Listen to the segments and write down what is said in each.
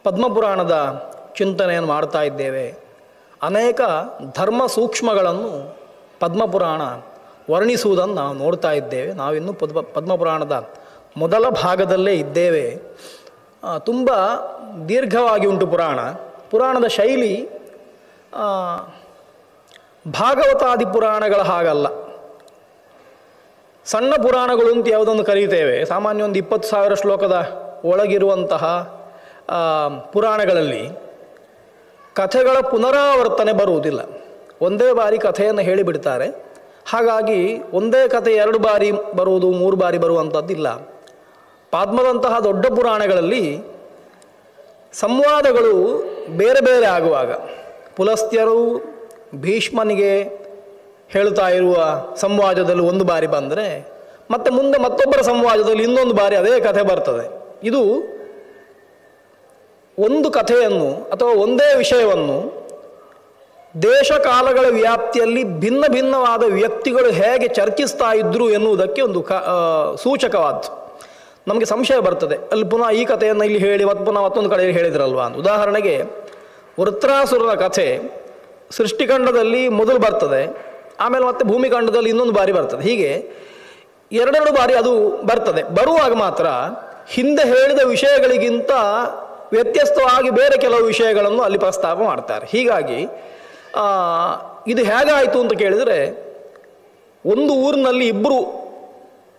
ಪದ್ಮಪುರಾಣದ ಚಿಂತನೆಯನ್ನು ಮಾಡ್ತಾ ಇದ್ದೇವೆ. ಅನೇಕ ಧರ್ಮ ಸೂಕ್ಷ್ಮಗಳನ್ನು ಪದ್ಮಪುರಾಣ ವರ್ಣಿಸುವುದನ್ನು ನಾವು ನೋಡ್ತಾ ಇದ್ದೇವೆ. ನಾವಿನ್ನೂ ಪದ್ಮಪುರಾಣದ ಮೊದಲ ಭಾಗದಲ್ಲೇ ಇದ್ದೇವೆ. ತುಂಬ ದೀರ್ಘವಾಗಿ ಉಂಟು ಪುರಾಣದ ಶೈಲಿ ಭಾಗವತಾದಿ ಪುರಾಣಗಳ ಹಾಗಲ್ಲ. ಸಣ್ಣ ಪುರಾಣಗಳು ಅಂತ ಯಾವುದನ್ನು ಕರೀತೇವೆ, ಸಾಮಾನ್ಯ ಒಂದು 20,000 ಶ್ಲೋಕದ ಒಳಗಿರುವಂತಹ ಪುರಾಣಗಳಲ್ಲಿ ಕಥೆಗಳ ಪುನರಾವರ್ತನೆ ಬರುವುದಿಲ್ಲ. ಒಂದೇ ಬಾರಿ ಕಥೆಯನ್ನು ಹೇಳಿಬಿಡ್ತಾರೆ. ಹಾಗಾಗಿ ಒಂದೇ ಕಥೆ 2 ಬಾರಿ ಬರುವುದು, 3 ಬಾರಿ ಬರುವಂಥದ್ದಿಲ್ಲ. ಪದ್ಮದಂತಹ ದೊಡ್ಡ ಪುರಾಣಗಳಲ್ಲಿ ಸಂವಾದಗಳು ಬೇರೆ ಬೇರೆ ಆಗುವಾಗ, ಪುಲಸ್ತ್ಯರು ಭೀಷ್ಮನಿಗೆ ಹೇಳ್ತಾ ಇರುವ ಸಂವಾದದಲ್ಲಿ 1 ಬಾರಿ ಬಂದರೆ ಮತ್ತೆ ಮುಂದೆ ಮತ್ತೊಬ್ಬರ ಸಂವಾದದಲ್ಲಿ ಇನ್ನೊಂದು ಬಾರಿ ಅದೇ ಕಥೆ ಬರ್ತದೆ. ಇದು ಒಂದು ಕಥೆಯನ್ನು ಅಥವಾ ಒಂದೇ ವಿಷಯವನ್ನು ದೇಶ ಕಾಲಗಳ ವ್ಯಾಪ್ತಿಯಲ್ಲಿ ಭಿನ್ನ ಭಿನ್ನವಾದ ವ್ಯಕ್ತಿಗಳು ಹೇಗೆ ಚರ್ಚಿಸ್ತಾ ಇದ್ರು ಎನ್ನುವುದಕ್ಕೆ ಒಂದು ಸೂಚಕವಾದ್ದು. ನಮಗೆ ಸಂಶಯ ಬರ್ತದೆ, ಅಲ್ಲಿ ಪುನಃ ಈ ಕಥೆಯನ್ನು ಇಲ್ಲಿ ಹೇಳಿ ಪುನಃ ಮತ್ತೊಂದು ಕಡೆಯಲ್ಲಿ ಹೇಳಿದ್ರಲ್ವಾ ಅಂತ. ಉದಾಹರಣೆಗೆ ವೃತ್ರಾಸುರನ ಕಥೆ ಸೃಷ್ಟಿಖಂಡದಲ್ಲಿ ಮೊದಲು ಬರ್ತದೆ, ಆಮೇಲೆ ಮತ್ತೆ ಭೂಮಿಖಂಡದಲ್ಲಿ ಇನ್ನೊಂದು ಬಾರಿ ಬರ್ತದೆ. ಹೀಗೆ 2 ಬಾರಿ ಅದು ಬರ್ತದೆ. ಬರುವಾಗ ಮಾತ್ರ ಹಿಂದೆ ಹೇಳಿದ ವಿಷಯಗಳಿಗಿಂತ ವ್ಯತ್ಯಸ್ತವಾಗಿ ಬೇರೆ ಕೆಲವು ವಿಷಯಗಳನ್ನು ಅಲ್ಲಿ ಪ್ರಸ್ತಾಪ ಮಾಡ್ತಾರೆ. ಹೀಗಾಗಿ ಇದು ಹೇಗಾಯಿತು ಅಂತ ಕೇಳಿದರೆ, ಒಂದು ಊರಿನಲ್ಲಿ ಇಬ್ಬರು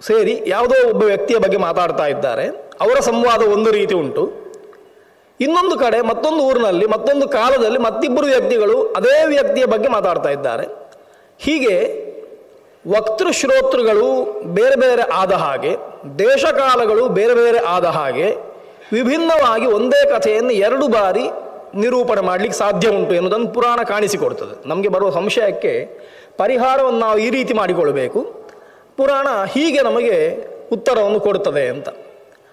ಸೇರಿ ಯಾವುದೋ ಒಬ್ಬ ವ್ಯಕ್ತಿಯ ಬಗ್ಗೆ ಮಾತಾಡ್ತಾ ಇದ್ದಾರೆ. ಅವರ ಸಂವಾದ ಒಂದು ರೀತಿ ಉಂಟು. ಇನ್ನೊಂದು ಕಡೆ ಮತ್ತೊಂದು ಊರಿನಲ್ಲಿ ಮತ್ತೊಂದು ಕಾಲದಲ್ಲಿ ಮತ್ತಿಬ್ಬರು ವ್ಯಕ್ತಿಗಳು ಅದೇ ವ್ಯಕ್ತಿಯ ಬಗ್ಗೆ ಮಾತಾಡ್ತಾ ಇದ್ದಾರೆ. ಹೀಗೆ ವಕ್ತೃಶ್ರೋತೃಗಳು ಬೇರೆ ಬೇರೆ ಆದ ಹಾಗೆ, ದೇಶಕಾಲಗಳು ಬೇರೆ ಬೇರೆ ಆದ ಹಾಗೆ ವಿಭಿನ್ನವಾಗಿ ಒಂದೇ ಕಥೆಯನ್ನು 2 ಬಾರಿ ನಿರೂಪಣೆ ಮಾಡಲಿಕ್ಕೆ ಸಾಧ್ಯ ಉಂಟು ಎನ್ನುವುದನ್ನು ಪುರಾಣ ಕಾಣಿಸಿಕೊಡ್ತದೆ. ನಮಗೆ ಬರುವ ಸಂಶಯಕ್ಕೆ ಪರಿಹಾರವನ್ನು ನಾವು ಈ ರೀತಿ ಮಾಡಿಕೊಳ್ಬೇಕು, ಪುರಾಣ ಹೀಗೆ ನಮಗೆ ಉತ್ತರವನ್ನು ಕೊಡ್ತದೆ ಅಂತ.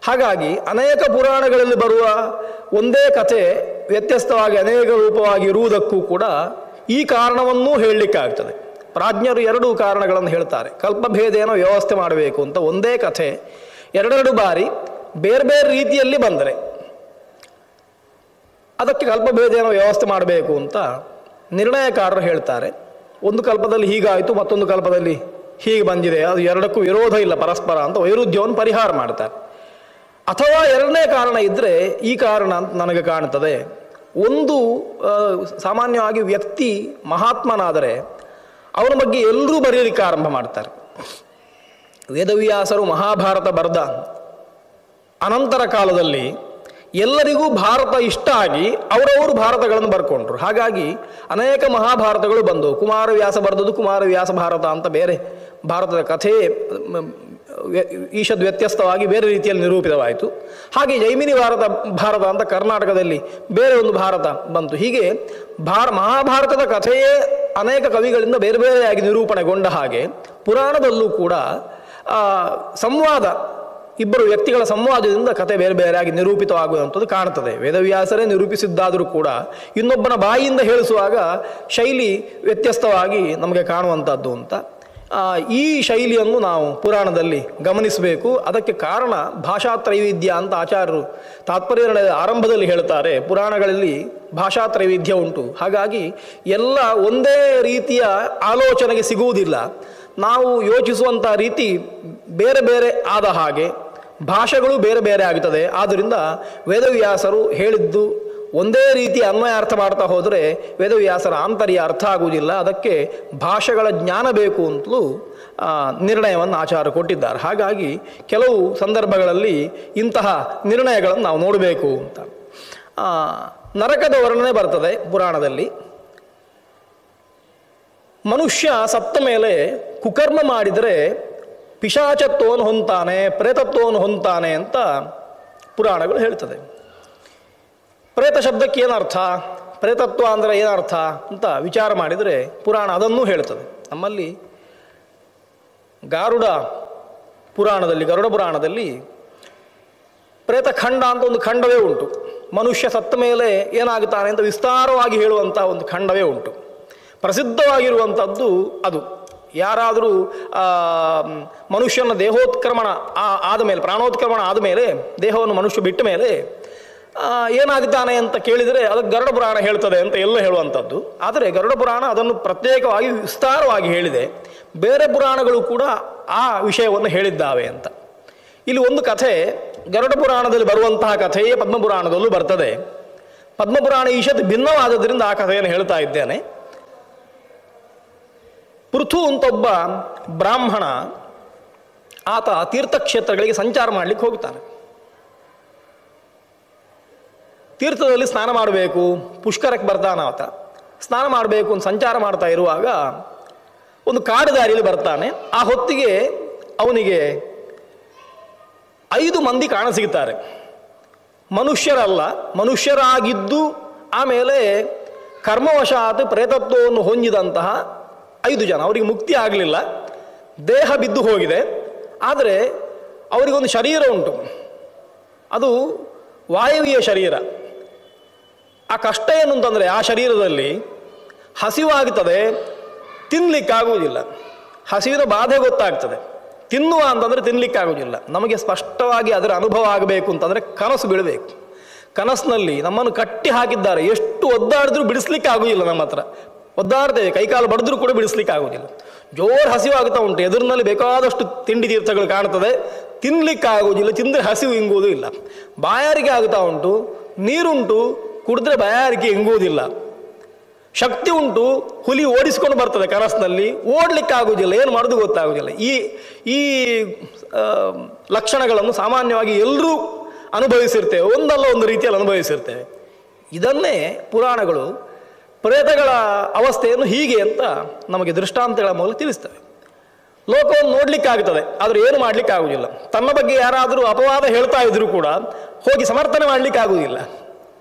ಹಾಗಾಗಿ ಅನೇಕ ಪುರಾಣಗಳಲ್ಲಿ ಬರುವ ಒಂದೇ ಕಥೆ ವ್ಯತ್ಯಸ್ತವಾಗಿ ಅನೇಕ ರೂಪವಾಗಿ ಇರುವುದಕ್ಕೂ ಕೂಡ ಈ ಕಾರಣವನ್ನೂ ಹೇಳಲಿಕ್ಕಾಗ್ತದೆ. ಪ್ರಾಜ್ಞರು 2 ಕಾರಣಗಳನ್ನು ಹೇಳ್ತಾರೆ. ಕಲ್ಪಭೇದೇನ ವ್ಯವಸ್ಥೆ ಮಾಡಬೇಕು ಅಂತ. ಒಂದೇ ಕಥೆ 2 ಬಾರಿ ಬೇರೆ ಬೇರೆ ರೀತಿಯಲ್ಲಿ ಬಂದರೆ ಅದಕ್ಕೆ ಕಲ್ಪಭೇದೇನ ವ್ಯವಸ್ಥೆ ಮಾಡಬೇಕು ಅಂತ ನಿರ್ಣಯಕಾರರು ಹೇಳ್ತಾರೆ. ಒಂದು ಕಲ್ಪದಲ್ಲಿ ಹೀಗಾಯಿತು, ಮತ್ತೊಂದು ಕಲ್ಪದಲ್ಲಿ ಹೀಗೆ ಬಂದಿದೆ, ಅದು 2ಕ್ಕೂ ವಿರೋಧ ಇಲ್ಲ ಪರಸ್ಪರ ಅಂತ ವೈರುಧ್ಯವನ್ನು ಪರಿಹಾರ ಮಾಡ್ತಾರೆ. ಅಥವಾ 2ನೇ ಕಾರಣ ಇದ್ದರೆ ಈ ಕಾರಣ ಅಂತ ನನಗೆ ಕಾಣ್ತದೆ. ಒಂದು ಸಾಮಾನ್ಯವಾಗಿ ವ್ಯಕ್ತಿ ಮಹಾತ್ಮನಾದರೆ ಅವನ ಬಗ್ಗೆ ಎಲ್ಲರೂ ಬರೆಯಲಿಕ್ಕೆ ಆರಂಭ ಮಾಡ್ತಾರೆ. ವೇದವ್ಯಾಸರು ಮಹಾಭಾರತ ಬರೆದ ಅನಂತರ ಕಾಲದಲ್ಲಿ ಎಲ್ಲರಿಗೂ ಭಾರತ ಇಷ್ಟ ಆಗಿ ಅವರವರು ಭಾರತಗಳನ್ನು ಬರ್ಕೊಂಡ್ರು. ಹಾಗಾಗಿ ಅನೇಕ ಮಹಾಭಾರತಗಳು ಬಂದವು. ಕುಮಾರವ್ಯಾಸ ಬರೆದದ್ದು ಕುಮಾರವ್ಯಾಸ ಭಾರತ ಅಂತ ಬೇರೆ ಭಾರತದ ಕಥೆ ಈಶದ್ ವ್ಯತ್ಯಸ್ತವಾಗಿ ಬೇರೆ ರೀತಿಯಲ್ಲಿ ನಿರೂಪಿತವಾಯಿತು. ಹಾಗೆ ಜೈಮಿನಿ ಭಾರತ ಅಂತ ಕರ್ನಾಟಕದಲ್ಲಿ ಬೇರೆ ಒಂದು ಭಾರತ ಬಂತು. ಹೀಗೆ ಮಹಾಭಾರತದ ಕಥೆಯೇ ಅನೇಕ ಕವಿಗಳಿಂದ ಬೇರೆ ಬೇರೆಯಾಗಿ ನಿರೂಪಣೆಗೊಂಡ ಹಾಗೆ ಪುರಾಣದಲ್ಲೂ ಕೂಡ ಸಂವಾದ, ಇಬ್ಬರು ವ್ಯಕ್ತಿಗಳ ಸಂವಾದದಿಂದ ಕಥೆ ಬೇರೆ ಬೇರೆಯಾಗಿ ನಿರೂಪಿತವಾಗುವಂಥದ್ದು ಕಾಣ್ತದೆ. ವೇದವ್ಯಾಸರೇ ನಿರೂಪಿಸಿದ್ದಾದರೂ ಕೂಡ ಇನ್ನೊಬ್ಬನ ಬಾಯಿಯಿಂದ ಹೇಳಿಸುವಾಗ ಶೈಲಿ ವ್ಯತ್ಯಸ್ತವಾಗಿ ನಮಗೆ ಕಾಣುವಂಥದ್ದು ಅಂತ. ಈ ಶೈಲಿಯನ್ನು ನಾವು ಪುರಾಣದಲ್ಲಿ ಗಮನಿಸಬೇಕು. ಅದಕ್ಕೆ ಕಾರಣ ಭಾಷಾತ್ರೈವಿಧ್ಯ ಅಂತ ಆಚಾರ್ಯರು ತಾತ್ಪರ್ಯ ಆರಂಭದಲ್ಲಿ ಹೇಳ್ತಾರೆ. ಪುರಾಣಗಳಲ್ಲಿ ಭಾಷಾತ್ರೈವಿಧ್ಯ ಉಂಟು. ಹಾಗಾಗಿ ಎಲ್ಲ ಒಂದೇ ರೀತಿಯ ಆಲೋಚನೆಗೆ ಸಿಗುವುದಿಲ್ಲ. ನಾವು ಯೋಚಿಸುವಂಥ ರೀತಿ ಬೇರೆ ಬೇರೆ ಆದ ಹಾಗೆ ಭಾಷೆಗಳು ಬೇರೆ ಬೇರೆ ಆಗುತ್ತದೆ. ಆದ್ದರಿಂದ ವೇದವ್ಯಾಸರು ಹೇಳಿದ್ದು ಒಂದೇ ರೀತಿ ಅನ್ವಯ ಅರ್ಥ ಮಾಡ್ತಾ ಹೋದರೆ ವೇದವ್ಯಾಸರ ಆಂತರ್ಯ ಅರ್ಥ ಆಗುವುದಿಲ್ಲ. ಅದಕ್ಕೆ ಭಾಷೆಗಳ ಜ್ಞಾನ ಬೇಕು ಅಂತಲೂ ನಿರ್ಣಯವನ್ನು ಆಚಾರ್ಯರು ಕೊಟ್ಟಿದ್ದಾರೆ. ಹಾಗಾಗಿ ಕೆಲವು ಸಂದರ್ಭಗಳಲ್ಲಿ ಇಂತಹ ನಿರ್ಣಯಗಳನ್ನು ನಾವು ನೋಡಬೇಕು ಅಂತ. ನರಕದ ವರ್ಣನೆ ಬರ್ತದೆ ಪುರಾಣದಲ್ಲಿ. ಮನುಷ್ಯ ಸತ್ತ ಮೇಲೆ ಕುಕರ್ಮ ಮಾಡಿದರೆ ಪಿಶಾಚತ್ವವನ್ನು ಹೊಂತಾನೆ, ಪ್ರೇತತ್ವವನ್ನು ಹೊಂತಾನೆ ಅಂತ ಪುರಾಣಗಳು ಹೇಳ್ತದೆ. ಪ್ರೇತ ಶಬ್ದಕ್ಕೆ ಏನರ್ಥ, ಪ್ರೇತತ್ವ ಅಂದರೆ ಏನರ್ಥ ಅಂತ ವಿಚಾರ ಮಾಡಿದರೆ ಪುರಾಣ ಅದನ್ನೂ ಹೇಳ್ತದೆ. ನಮ್ಮಲ್ಲಿ ಗರುಡ ಪುರಾಣದಲ್ಲಿ ಪ್ರೇತಖಂಡ ಅಂತ ಒಂದು ಖಂಡವೇ ಉಂಟು. ಮನುಷ್ಯ ಸತ್ತ ಮೇಲೆ ಏನಾಗುತ್ತಾನೆ ಅಂತ ವಿಸ್ತಾರವಾಗಿ ಹೇಳುವಂಥ ಒಂದು ಖಂಡವೇ ಉಂಟು. ಪ್ರಸಿದ್ಧವಾಗಿರುವಂಥದ್ದು ಅದು. ಯಾರಾದರೂ ಮನುಷ್ಯನ ದೇಹೋತ್ಕ್ರಮಣ ಆದಮೇಲೆ, ಪ್ರಾಣೋತ್ಕ್ರಮಣ ಆದಮೇಲೆ, ದೇಹವನ್ನು ಮನುಷ್ಯ ಬಿಟ್ಟ ಮೇಲೆ ಏನಾಗ್ತಾನೆ ಅಂತ ಕೇಳಿದರೆ ಅದಕ್ಕೆ ಗರುಡ ಪುರಾಣ ಹೇಳ್ತದೆ ಅಂತ ಎಲ್ಲ ಹೇಳುವಂಥದ್ದು. ಆದರೆ ಗರುಡ ಪುರಾಣ ಅದನ್ನು ಪ್ರತ್ಯೇಕವಾಗಿ ವಿಸ್ತಾರವಾಗಿ ಹೇಳಿದೆ. ಬೇರೆ ಪುರಾಣಗಳು ಕೂಡ ಆ ವಿಷಯವನ್ನು ಹೇಳಿದ್ದಾವೆ ಅಂತ. ಇಲ್ಲಿ ಒಂದು ಕಥೆ ಗರುಡ ಪುರಾಣದಲ್ಲಿ ಬರುವಂತಹ ಕಥೆಯೇ ಪದ್ಮಪುರಾಣದಲ್ಲೂ ಬರ್ತದೆ. ಪದ್ಮಪುರಾಣ ಈಶತ್ ಭಿನ್ನವಾದದ್ರಿಂದ ಆ ಕಥೆಯನ್ನು ಹೇಳ್ತಾ ಇದ್ದೇನೆ. ಪೃಥು ಅಂತೊಬ್ಬ ಬ್ರಾಹ್ಮಣ, ಆತ ತೀರ್ಥಕ್ಷೇತ್ರಗಳಿಗೆ ಸಂಚಾರ ಮಾಡಲಿಕ್ಕೆ ಹೋಗ್ತಾನೆ. ತೀರ್ಥದಲ್ಲಿ ಸ್ನಾನ ಮಾಡಬೇಕು, ಪುಷ್ಕರಕ್ಕೆ ಬರ್ತಾನೆ. ಆತ ಸ್ನಾನ ಮಾಡಬೇಕು ಅಂತ ಸಂಚಾರ ಮಾಡ್ತಾ ಇರುವಾಗ ಒಂದು ಕಾಡು ದಾರಿಯಲ್ಲಿ ಬರ್ತಾನೆ. ಆ ಹೊತ್ತಿಗೆ ಅವನಿಗೆ 5 ಮಂದಿ ಕಾಣಸಿಗ್ತಾರೆ. ಮನುಷ್ಯರಲ್ಲ, ಮನುಷ್ಯರಾಗಿದ್ದು ಆಮೇಲೆ ಕರ್ಮವಶಾತ್ ಪ್ರೇತತ್ವವನ್ನು ಹೊಂದಿದಂತಹ 5 ಜನ. ಅವರಿಗೆ ಮುಕ್ತಿ ಆಗಲಿಲ್ಲ, ದೇಹ ಬಿದ್ದು ಹೋಗಿದೆ. ಆದರೆ ಅವರಿಗೊಂದು ಶರೀರ ಉಂಟು, ಅದು ವಾಯವ್ಯ ಶರೀರ. ಆ ಕಷ್ಟ ಏನು ಅಂತಂದರೆ ಆ ಶರೀರದಲ್ಲಿ ಹಸಿವಾಗ್ತದೆ, ತಿನ್ನಲಿಕ್ಕಾಗುವುದಿಲ್ಲ. ಹಸಿವಿನ ಬಾಧೆ ಗೊತ್ತಾಗ್ತದೆ. ತಿನ್ನುವ ಅಂತಂದರೆ ತಿನ್ನಲಿಕ್ಕಾಗುವುದಿಲ್ಲ. ನಮಗೆ ಸ್ಪಷ್ಟವಾಗಿ ಅದರ ಅನುಭವ ಆಗಬೇಕು ಅಂತಂದರೆ ಕನಸು ಬೀಳಬೇಕು. ಕನಸಿನಲ್ಲಿ ನಮ್ಮನ್ನು ಕಟ್ಟಿ ಹಾಕಿದ್ದಾರೆ, ಎಷ್ಟು ಒದ್ದಾಡಿದ್ರೂ ಬಿಡಿಸ್ಲಿಕ್ಕೆ ಆಗುವುದಿಲ್ಲ. ನಮ್ಮ ಹತ್ರ ಒದ್ದಾಡ್ತೇವೆ, ಕೈಕಾಲು ಬಡಿದ್ರೂ ಕೂಡ ಬಿಡಿಸ್ಲಿಕ್ಕೆ ಆಗುವುದಿಲ್ಲ. ಜೋರು ಹಸಿವಾಗ್ತಾ ಉಂಟು, ಎದುರಿನಲ್ಲಿ ಬೇಕಾದಷ್ಟು ತಿಂಡಿ ತೀರ್ಥಗಳು ಕಾಣ್ತದೆ, ತಿನ್ನಲಿಕ್ಕಾಗುವುದಿಲ್ಲ, ತಿಂದರೆ ಹಸಿವು ಇಂಗುವುದೂ ಇಲ್ಲ. ಬಾಯಾರಿಕೆ ಆಗ್ತಾ ಉಂಟು, ನೀರುಂಟು, ಕುಡಿದ್ರೆ ಬಾಯಾರಿಕೆ ಇಂಗುವುದಿಲ್ಲ. ಶಕ್ತಿ ಉಂಟು, ಹುಲಿ ಓಡಿಸ್ಕೊಂಡು ಬರ್ತದೆ ಕನಸಿನಲ್ಲಿ, ಓಡಲಿಕ್ಕಾಗುವುದಿಲ್ಲ, ಏನು ಮಾಡೋದು ಗೊತ್ತಾಗುವುದಿಲ್ಲ. ಈ ಲಕ್ಷಣಗಳನ್ನು ಸಾಮಾನ್ಯವಾಗಿ ಎಲ್ಲರೂ ಅನುಭವಿಸಿರ್ತೇವೆ, ಒಂದಲ್ಲ ಒಂದು ರೀತಿಯಲ್ಲಿ ಅನುಭವಿಸಿರ್ತೇವೆ. ಇದನ್ನೇ ಪುರಾಣಗಳು ಪ್ರೇತಗಳ ಅವಸ್ಥೆಯನ್ನು ಹೀಗೆ ಅಂತ ನಮಗೆ ದೃಷ್ಟಾಂತಗಳ ಮೂಲಕ ತಿಳಿಸ್ತವೆ. ಲೋಕವನ್ನು ನೋಡ್ಲಿಕ್ಕಾಗ್ತದೆ, ಆದರೆ ಏನು ಮಾಡಲಿಕ್ಕಾಗುವುದಿಲ್ಲ. ತನ್ನ ಬಗ್ಗೆ ಯಾರಾದರೂ ಅಪವಾದ ಹೇಳ್ತಾ ಇದ್ರೂ ಕೂಡ ಹೋಗಿ ಸಮರ್ಥನೆ ಮಾಡಲಿಕ್ಕಾಗುವುದಿಲ್ಲ.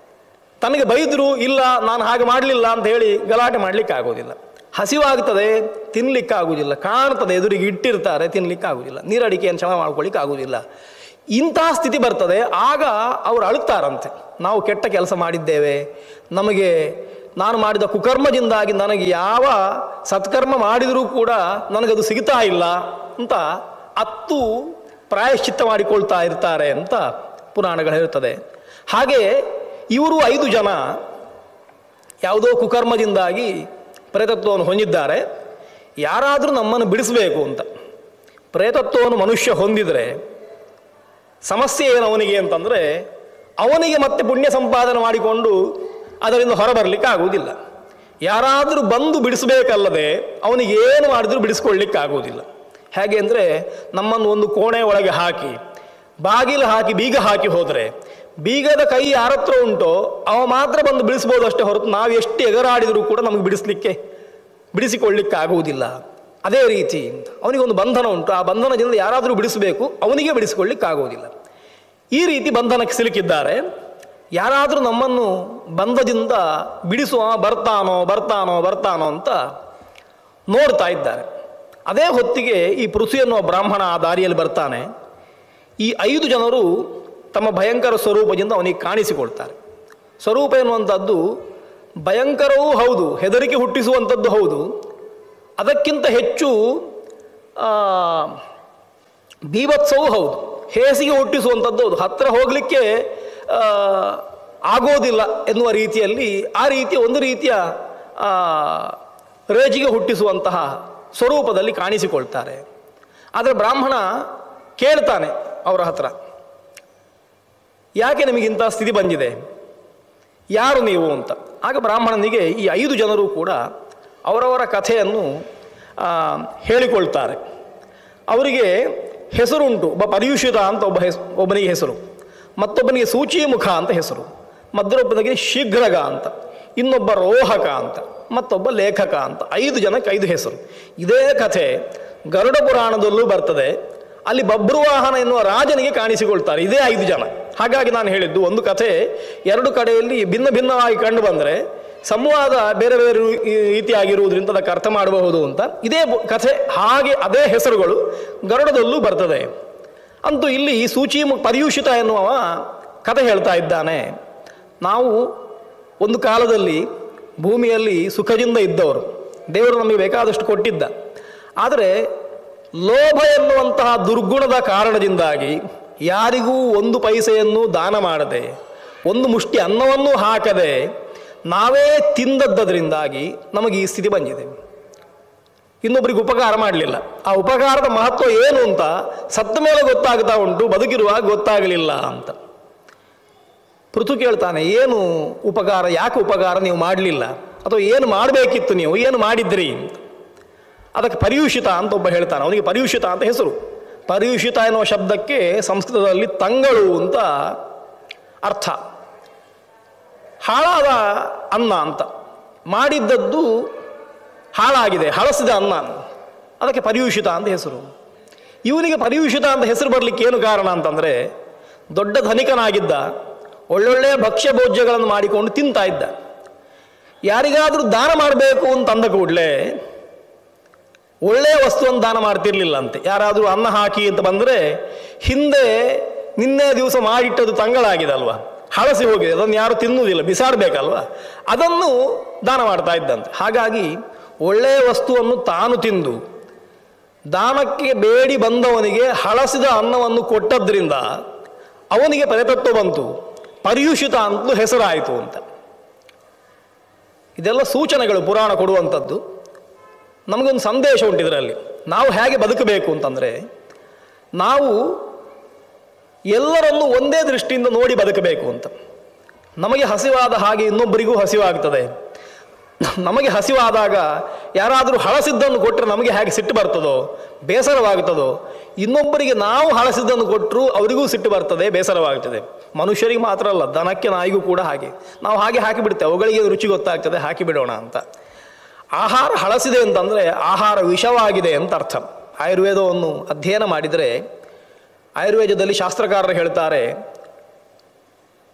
ತನಗೆ ಬೈದರೂ ಇಲ್ಲ ನಾನು ಹಾಗೆ ಮಾಡಲಿಲ್ಲ ಅಂತ ಹೇಳಿ ಗಲಾಟೆ ಮಾಡಲಿಕ್ಕಾಗೋದಿಲ್ಲ. ಹಸಿವಾಗ್ತದೆ, ತಿನ್ನಲಿಕ್ಕಾಗುವುದಿಲ್ಲ. ಕಾಣ್ತದೆ, ಎದುರಿಗೆ ಇಟ್ಟಿರ್ತಾರೆ, ತಿನ್ನಲಿಕ್ಕಾಗುವುದಿಲ್ಲ. ನೀರಡಿಕೆಯನ್ನು ಶ್ರಮ ಮಾಡ್ಕೊಳ್ಳಿಕ್ಕಾಗುವುದಿಲ್ಲ. ಇಂತಹ ಸ್ಥಿತಿ ಬರ್ತದೆ. ಆಗ ಅವರು ಅಳುತ್ತಾರಂತೆ, ನಾವು ಕೆಟ್ಟ ಕೆಲಸ ಮಾಡಿದ್ದೇವೆ, ನಾನು ಮಾಡಿದ ಕುಕರ್ಮದಿಂದಾಗಿ ನನಗೆ ಯಾವ ಸತ್ಕರ್ಮ ಮಾಡಿದರೂ ಕೂಡ ನನಗದು ಸಿಗ್ತಾ ಇಲ್ಲ ಅಂತ ಅತ್ತು ಪ್ರಾಯಶ್ಚಿತ್ತ ಮಾಡಿಕೊಳ್ತಾ ಇರ್ತಾರೆ ಅಂತ ಪುರಾಣಗಳು ಹೇಳ್ತದೆ. ಹಾಗೆ ಇವರು 5 ಜನ ಯಾವುದೋ ಕುಕರ್ಮದಿಂದಾಗಿ ಪ್ರೇತತ್ವವನ್ನು ಹೊಂದಿದ್ದಾರೆ. ಯಾರಾದರೂ ನಮ್ಮನ್ನು ಬಿಡಿಸಬೇಕು ಅಂತ. ಪ್ರೇತತ್ವವನ್ನು ಮನುಷ್ಯ ಹೊಂದಿದರೆ ಸಮಸ್ಯೆ ಏನು ಅವನಿಗೆ ಅಂತಂದರೆ, ಅವನಿಗೆ ಮತ್ತೆ ಪುಣ್ಯ ಸಂಪಾದನೆ ಮಾಡಿಕೊಂಡು ಅದರಿಂದ ಹೊರಬರಲಿಕ್ಕೆ ಆಗುವುದಿಲ್ಲ. ಯಾರಾದರೂ ಬಂದು ಬಿಡಿಸಬೇಕಲ್ಲದೆ ಅವನಿಗೆ ಏನು ಮಾಡಿದರೂ ಬಿಡಿಸ್ಕೊಳ್ಳಿಕ್ಕೆ ಆಗುವುದಿಲ್ಲ. ಹೇಗೆ ಅಂದರೆ, ನಮ್ಮನ್ನು ಒಂದು ಕೋಣೆ ಒಳಗೆ ಹಾಕಿ ಬಾಗಿಲು ಹಾಕಿ ಬೀಗ ಹಾಕಿ ಹೋದರೆ ಬೀಗದ ಕೈ ಯಾರ ಹತ್ರ ಉಂಟೋ ಅವ ಮಾತ್ರ ಬಂದು ಬಿಡಿಸ್ಬೋದು ಅಷ್ಟೇ ಹೊರತು ನಾವು ಎಷ್ಟು ಎಗರಾಡಿದರೂ ಕೂಡ ನಮಗೆ ಬಿಡಿಸಿಕೊಳ್ಳಿಕ್ಕೆ ಆಗುವುದಿಲ್ಲ. ಅದೇ ರೀತಿ ಅವನಿಗೊಂದು ಬಂಧನ ಉಂಟು, ಆ ಬಂಧನದಿಂದ ಯಾರಾದರೂ ಬಿಡಿಸಬೇಕು, ಅವನಿಗೆ ಬಿಡಿಸಿಕೊಳ್ಳಿಕ್ಕೆ ಆಗುವುದಿಲ್ಲ. ಈ ರೀತಿ ಬಂಧನಕ್ಕೆ ಸಿಲುಕಿದ್ದಾರೆ. ಯಾರಾದರೂ ನಮ್ಮನ್ನು ಬಂಧದಿಂದ ಬಿಡಿಸುವ ಬರ್ತಾನೋ ಅಂತ ನೋಡ್ತಾ ಇದ್ದಾರೆ. ಅದೇ ಹೊತ್ತಿಗೆ ಈ ಪೃಥು ಎನ್ನುವ ಬ್ರಾಹ್ಮಣ ಆ ದಾರಿಯಲ್ಲಿ ಬರ್ತಾನೆ. ಈ 5 ಜನರು ತಮ್ಮ ಭಯಂಕರ ಸ್ವರೂಪದಿಂದ ಅವನಿಗೆ ಕಾಣಿಸಿಕೊಳ್ತಾರೆ. ಸ್ವರೂಪ ಎನ್ನುವಂಥದ್ದು ಭಯಂಕರವೂ ಹೌದು, ಹೆದರಿಕೆ ಹುಟ್ಟಿಸುವಂಥದ್ದು ಹೌದು. ಅದಕ್ಕಿಂತ ಹೆಚ್ಚು ಬೀಭತ್ಸವೂ ಹೌದು, ಹೇಸಿಗೆ ಹುಟ್ಟಿಸುವಂಥದ್ದು ಹೌದು. ಹತ್ತಿರ ಹೋಗಲಿಕ್ಕೆ ಆಗೋದಿಲ್ಲ ಎನ್ನುವ ರೀತಿಯಲ್ಲಿ ಆ ರೀತಿಯ ಒಂದು ರೀತಿಯ ರೇಜಿಗೆ ಹುಟ್ಟಿಸುವಂತಹ ಸ್ವರೂಪದಲ್ಲಿ ಕಾಣಿಸಿಕೊಳ್ತಾರೆ. ಆದರೆ ಬ್ರಾಹ್ಮಣ ಕೇಳ್ತಾನೆ ಅವರ ಹತ್ರ, ಯಾಕೆ ನಿಮಗಿಂಥ ಸ್ಥಿತಿ ಬಂದಿದೆ, ಯಾರು ನೀವು ಅಂತ. ಆಗ ಬ್ರಾಹ್ಮಣನಿಗೆ ಈ 5 ಜನರು ಕೂಡ ಅವರವರ ಕಥೆಯನ್ನು ಹೇಳಿಕೊಳ್ತಾರೆ. ಅವರಿಗೆ ಹೆಸರುಂಟು. ಒಬ್ಬ ಪರ್ಯುಷಿತ ಅಂತ ಒಬ್ಬನಿಗೆ ಹೆಸರು, ಮತ್ತೊಬ್ಬನಿಗೆ ಸೂಚಿಮುಖ ಅಂತ ಹೆಸರು, ಮತ್ತೊಬ್ಬನಿಗೆ ಶೀಘ್ರಗ ಅಂತ, ಇನ್ನೊಬ್ಬ ರೋಹಕ ಅಂತ, ಮತ್ತೊಬ್ಬ ಲೇಖಕ ಅಂತ. 5 ಜನಕ್ಕೆ 5 ಹೆಸರು. ಇದೇ ಕಥೆ ಗರುಡ ಪುರಾಣದಲ್ಲೂ ಬರ್ತದೆ. ಅಲ್ಲಿ ಬಭ್ರುವಾಹನ ಎನ್ನುವ ರಾಜನಿಗೆ ಕಾಣಿಸಿಕೊಳ್ತಾರೆ ಇದೇ 5 ಜನ. ಹಾಗಾಗಿ ನಾನು ಹೇಳಿದ್ದು, ಒಂದು ಕಥೆ 2 ಕಡೆಯಲ್ಲಿ ಭಿನ್ನವಾಗಿ ಕಂಡು ಬಂದರೆ ಸಂವಾದ ಬೇರೆ ಬೇರೆ ರೀತಿಯಾಗಿರುವುದರಿಂದ ಅದಕ್ಕೆ ಅರ್ಥ ಮಾಡಬಹುದು ಅಂತ. ಇದೇ ಕಥೆ ಹಾಗೆ ಅದೇ ಹೆಸರುಗಳು ಗರುಡದಲ್ಲೂ ಬರ್ತದೆ. ಅಂತೂ ಇಲ್ಲಿ ಪರ್ಯುಷಿತ ಎನ್ನುವ ಕಥೆ ಹೇಳ್ತಾ ಇದ್ದಾನೆ. ನಾವು ಒಂದು ಕಾಲದಲ್ಲಿ ಭೂಮಿಯಲ್ಲಿ ಸುಖದಿಂದ ಇದ್ದವರು, ದೇವರು ನಮಗೆ ಬೇಕಾದಷ್ಟು ಕೊಟ್ಟಿದ್ದ. ಆದರೆ ಲೋಭ ಎನ್ನುವಂತಹ ದುರ್ಗುಣದ ಕಾರಣದಿಂದಾಗಿ ಯಾರಿಗೂ 1 ಪೈಸೆಯನ್ನು ದಾನ ಮಾಡದೆ ಒಂದು ಮುಷ್ಟಿ ಅನ್ನವನ್ನು ಹಾಕದೆ ನಾವೇ ತಿಂದದ್ದರಿಂದಾಗಿ ನಮಗೆ ಈ ಸ್ಥಿತಿ ಬಂದಿದೆ. ಇನ್ನೊಬ್ಬರಿಗೆ ಉಪಕಾರ ಮಾಡಲಿಲ್ಲ. ಆ ಉಪಕಾರದ ಮಹತ್ವ ಏನು ಅಂತ ಸತ್ತ ಮೇಲೆ ಗೊತ್ತಾಗ್ತಾ ಉಂಟು, ಬದುಕಿರುವಾಗ ಗೊತ್ತಾಗಲಿಲ್ಲ ಅಂತ. ಪೃಥು ಕೇಳ್ತಾನೆ, ಏನು ಉಪಕಾರ, ಯಾಕೆ ಉಪಕಾರ ನೀವು ಮಾಡಲಿಲ್ಲ, ಅಥವಾ ಏನು ಮಾಡಬೇಕಿತ್ತು, ನೀವು ಏನು ಮಾಡಿದ್ರಿ ಅಂತ. ಅದಕ್ಕೆ ಪರ್ಯೂಷಿತ ಅಂತ ಒಬ್ಬ ಹೇಳ್ತಾನೆ. ಅವನಿಗೆ ಪರ್ಯೂಷಿತ ಅಂತ ಹೆಸರು. ಪರ್ಯೂಷಿತ ಎನ್ನುವ ಶಬ್ದಕ್ಕೆ ಸಂಸ್ಕೃತದಲ್ಲಿ ತಂಗಳು ಅಂತ ಅರ್ಥ. ಹಾಳಾದ ಅನ್ನ ಅಂತ, ಮಾಡಿದ್ದದ್ದು ಹಾಳಾಗಿದೆ, ಹಳಸಿದ ಅನ್ನ, ಅದಕ್ಕೆ ಪರ್ಯೂಷಿತ ಅಂತ ಹೆಸರು. ಇವನಿಗೆ ಪರ್ಯೂಷಿತ ಅಂತ ಹೆಸರು ಬರಲಿಕ್ಕೆ ಏನು ಕಾರಣ ಅಂತಂದರೆ, ದೊಡ್ಡ ಧನಿಕನಾಗಿದ್ದ, ಒಳ್ಳೊಳ್ಳೆಯ ಭಕ್ಷ್ಯ ಭೋಜ್ಯಗಳನ್ನು ಮಾಡಿಕೊಂಡು ತಿಂತಾ ಇದ್ದ. ಯಾರಿಗಾದರೂ ದಾನ ಮಾಡಬೇಕು ಅಂತ ಅಂದ ಕೂಡಲೇ ಒಳ್ಳೆಯ ವಸ್ತುವನ್ನು ದಾನ ಮಾಡ್ತಿರ್ಲಿಲ್ಲ ಅಂತೆ. ಯಾರಾದರೂ ಅನ್ನ ಹಾಕಿ ಅಂತ ಬಂದರೆ, ಹಿಂದೆ ನಿನ್ನೆ ದಿವಸ ಮಾಡಿಟ್ಟದು ತಂಗಳಾಗಿದೆ ಅಲ್ವಾ, ಹಳಸಿ ಹೋಗಿದೆ, ಅದನ್ನು ಯಾರು ತಿನ್ನುವುದಿಲ್ಲ, ಬಿಸಾಡಬೇಕಲ್ವ, ಅದನ್ನು ದಾನ ಮಾಡ್ತಾ ಇದ್ದಂತೆ. ಹಾಗಾಗಿ ಒಳ್ಳೆಯ ವಸ್ತುವನ್ನು ತಾನು ತಿಂದು ದಾನಕ್ಕೆ ಬೇಡಿ ಬಂದವನಿಗೆ ಹಳಸಿದ ಅನ್ನವನ್ನು ಕೊಟ್ಟದ್ರಿಂದ ಅವನಿಗೆ ಪರತತ್ವ ಬಂತು, ಪರ್ಯೂಷಿತ ಅಂತಲೂ ಹೆಸರಾಯಿತು ಅಂತ. ಇದೆಲ್ಲ ಸೂಚನೆಗಳು ಪುರಾಣ ಕೊಡುವಂಥದ್ದು. ನಮಗೊಂದು ಸಂದೇಶ ಉಂಟು ಇದರಲ್ಲಿ. ನಾವು ಹೇಗೆ ಬದುಕಬೇಕು ಅಂತಂದರೆ, ನಾವು ಎಲ್ಲರನ್ನು ಒಂದೇ ದೃಷ್ಟಿಯಿಂದ ನೋಡಿ ಬದುಕಬೇಕು ಅಂತ. ನಮಗೆ ಹಸಿವಾದ ಹಾಗೆ ಇನ್ನೊಬ್ಬರಿಗೂ ಹಸಿವಾಗ್ತದೆ. ನಮಗೆ ಹಸಿವಾದಾಗ ಯಾರಾದರೂ ಹಳಸಿದ್ದನ್ನು ಕೊಟ್ಟರೆ ನಮಗೆ ಹೇಗೆ ಸಿಟ್ಟು ಬರ್ತದೋ, ಬೇಸರವಾಗ್ತದೋ, ಇನ್ನೊಬ್ಬರಿಗೆ ನಾವು ಹಳಸಿದ್ದನ್ನು ಕೊಟ್ಟರು ಅವರಿಗೂ ಸಿಟ್ಟು ಬರ್ತದೆ, ಬೇಸರವಾಗ್ತದೆ. ಮನುಷ್ಯರಿಗೆ ಮಾತ್ರ ಅಲ್ಲ, ದನಕ್ಕೆ ನಾಯಿಗೂ ಕೂಡ ಹಾಗೆ. ನಾವು ಹಾಗೆ ಹಾಕಿಬಿಡ್ತೇವೆ, ಅವುಗಳಿಗೆ ರುಚಿ ಗೊತ್ತಾಗ್ತದೆ, ಹಾಕಿಬಿಡೋಣ ಅಂತ. ಆಹಾರ ಹಳಸಿದೆ ಅಂತಂದರೆ ಆಹಾರ ವಿಷವಾಗಿದೆ ಅಂತ ಅರ್ಥ. ಆಯುರ್ವೇದವನ್ನು ಅಧ್ಯಯನ ಮಾಡಿದರೆ, ಆಯುರ್ವೇದದಲ್ಲಿ ಶಾಸ್ತ್ರಕಾರರು ಹೇಳ್ತಾರೆ,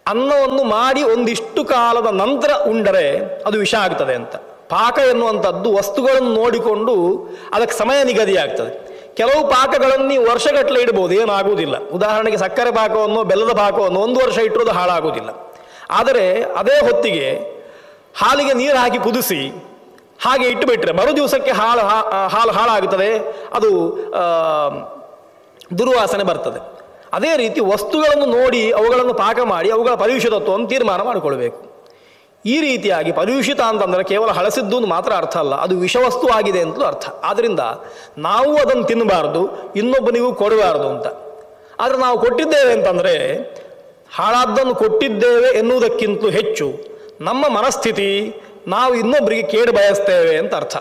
ಅನ್ನವನ್ನು ಮಾಡಿ ಒಂದಿಷ್ಟು ಕಾಲದ ನಂತರ ಉಂಡರೆ ಅದು ವಿಷ ಆಗ್ತದೆ ಅಂತ. ಪಾಕ ಎನ್ನುವಂಥದ್ದು ವಸ್ತುಗಳನ್ನು ನೋಡಿಕೊಂಡು ಅದಕ್ಕೆ ಸಮಯ ನಿಗದಿಯಾಗ್ತದೆ. ಕೆಲವು ಪಾಕಗಳನ್ನು ನೀವು ವರ್ಷಗಟ್ಟಲೆ ಇಡ್ಬೋದು, ಏನಾಗುವುದಿಲ್ಲ. ಉದಾಹರಣೆಗೆ ಸಕ್ಕರೆ ಪಾಕವನ್ನು, ಬೆಲ್ಲದ ಪಾಕವನ್ನು 1 ವರ್ಷ ಇಟ್ಟರು ಹಾಳಾಗುವುದಿಲ್ಲ. ಆದರೆ ಅದೇ ಹೊತ್ತಿಗೆ ಹಾಲಿಗೆ ನೀರು ಹಾಕಿ ಕುದಿಸಿ ಹಾಗೆ ಇಟ್ಟುಬಿಟ್ರೆ ಮರು ದಿವಸಕ್ಕೆ ಹಾಲು ಹಾಳಾಗುತ್ತದೆ, ಅದು ದುರ್ವಾಸನೆ ಬರ್ತದೆ. ಅದೇ ರೀತಿ ವಸ್ತುಗಳನ್ನು ನೋಡಿ ಅವುಗಳನ್ನು ಪಾಕ ಮಾಡಿ ಅವುಗಳ ಪರ್ಯೂಷಿತತ್ವವನ್ನು ತೀರ್ಮಾನ ಮಾಡಿಕೊಳ್ಬೇಕು. ಈ ರೀತಿಯಾಗಿ ಪರ್ಯೂಷಿತ ಅಂತಂದರೆ ಕೇವಲ ಹಳಸಿದ್ದು ಮಾತ್ರ ಅರ್ಥ ಅಲ್ಲ, ಅದು ವಿಷವಸ್ತು ಆಗಿದೆ ಅಂತಲೂ ಅರ್ಥ. ಆದ್ದರಿಂದ ನಾವು ಅದನ್ನು ತಿನ್ನಬಾರ್ದು, ಇನ್ನೊಬ್ಬನಿಗೂ ಕೊಡಬಾರ್ದು ಅಂತ. ಆದರೆ ನಾವು ಕೊಟ್ಟಿದ್ದೇವೆ ಅಂತಂದರೆ, ಹಾಳಾದ್ದನ್ನು ಕೊಟ್ಟಿದ್ದೇವೆ ಎನ್ನುವುದಕ್ಕಿಂತಲೂ ಹೆಚ್ಚು ನಮ್ಮ ಮನಸ್ಥಿತಿ, ನಾವು ಇನ್ನೊಬ್ಬರಿಗೆ ಕೇಡು ಬಯಸ್ತೇವೆ ಅಂತ ಅರ್ಥ.